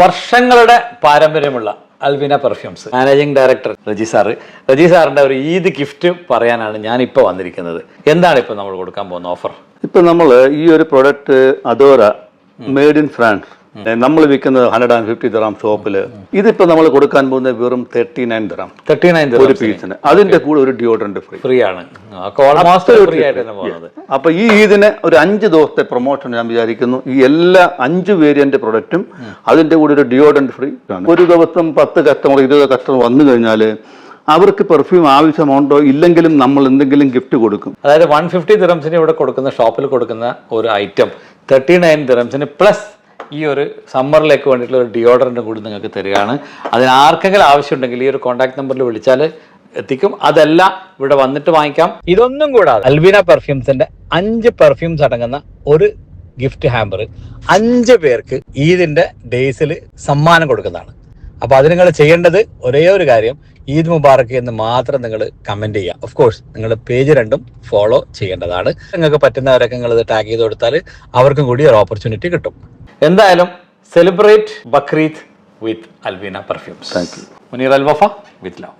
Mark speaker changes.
Speaker 1: വർഷങ്ങളുടെ പാരമ്പര്യമുള്ള Alvina perfumes managing director Reji സാറിന്റെ ഒരു ഈദ് ഗിഫ്റ്റ് പറയാനാണ് ഞാൻ ഇപ്പോൾ വന്നിരിക്കുന്നത്. എന്താണ് ഇപ്പോൾ നമ്മൾ കൊടുക്കാൻ പോകുന്ന ഓഫർ?
Speaker 2: ഇപ്പൊ നമ്മൾ ഈ ഒരു പ്രൊഡക്റ്റ് അദോറ മെയ്ഡ് ഇൻ ഫ്രാൻസ് നമ്മൾ വിൽക്കുന്നത് 150 ദിർഹം ഷോപ്പില്. ഇതിപ്പോ നമ്മൾ കൊടുക്കാൻ പോകുന്നത് വെറും 39 ദിർഹം ഒരു പീസിന്. അതിന്റെ കൂടെ ഒരു ഡിയോഡറന്റ്
Speaker 1: ഫ്രീ ആണ്.
Speaker 2: അപ്പൊ ഈ ഇതിന് ഒരു 5 ദിവസത്തെ പ്രൊമോഷൻ ഞാൻ വിചാരിക്കുന്നു. ഈ എല്ലാ 5 വേരിയന്റ് പ്രൊഡക്റ്റും അതിന്റെ കൂടെ ഒരു ഡിയോഡറന്റ് ഫ്രീ ആണ്. ഒരു ദിവസം 10 കസ്റ്റമർ 20 കസ്റ്റമർ വന്നു കഴിഞ്ഞാൽ അവർക്ക് പെർഫ്യൂം ആവശ്യമുണ്ടോ ഇല്ലെങ്കിലും നമ്മൾ എന്തെങ്കിലും ഗിഫ്റ്റ് കൊടുക്കും.
Speaker 1: അതായത് 150 ദിർഹംസിന് ഇവിടെ കൊടുക്കുന്ന ഷോപ്പിൽ കൊടുക്കുന്ന ഒരു ഐറ്റം 39 ദിർഹംസിന് പ്ലസ് ഈ ഒരു സമ്മറിലേക്ക് വേണ്ടിയിട്ടുള്ള ഒരു ഡിയോഡറൻറ്റും കൂടി നിങ്ങൾക്ക് തരികയാണ്. അതിന് ആർക്കെങ്കിലും ആവശ്യമുണ്ടെങ്കിൽ ഈ ഒരു കോൺടാക്ട് നമ്പറിൽ വിളിച്ചാൽ എത്തിക്കും. അതെല്ലാം ഇവിടെ വന്നിട്ട് വാങ്ങിക്കാം. ഇതൊന്നും കൂടാതെ അൽവിന പെർഫ്യൂംസിന്റെ 5 പെർഫ്യൂംസ് അടങ്ങുന്ന ഒരു ഗിഫ്റ്റ് ഹാമ്പർ 5 പേർക്ക് ഈദിന്റെ ഡേയ്സിൽ സമ്മാനം കൊടുക്കുന്നതാണ്. അപ്പോൾ അത് നിങ്ങൾ ചെയ്യേണ്ടത് ഒരേ ഒരു കാര്യം, ഈദ് മുബാറക്ക് എന്ന് മാത്രം നിങ്ങൾ കമന്റ് ചെയ്യുക. ഓഫ് കോഴ്സ് നിങ്ങൾ പേജ് 2 ഫോളോ ചെയ്യേണ്ടതാണ്. നിങ്ങൾക്ക് പറ്റുന്നവരൊക്കെ നിങ്ങൾ ഇത് ടാഗ് ചെയ്ത് കൊടുത്താൽ അവർക്കും കൂടി ഒരു ഓപ്പർച്യൂണിറ്റി കിട്ടും. എന്തായാലും celebrate Bakrid with Alvina perfumes.
Speaker 2: Thank you.
Speaker 1: Muneer Al Wafa with love.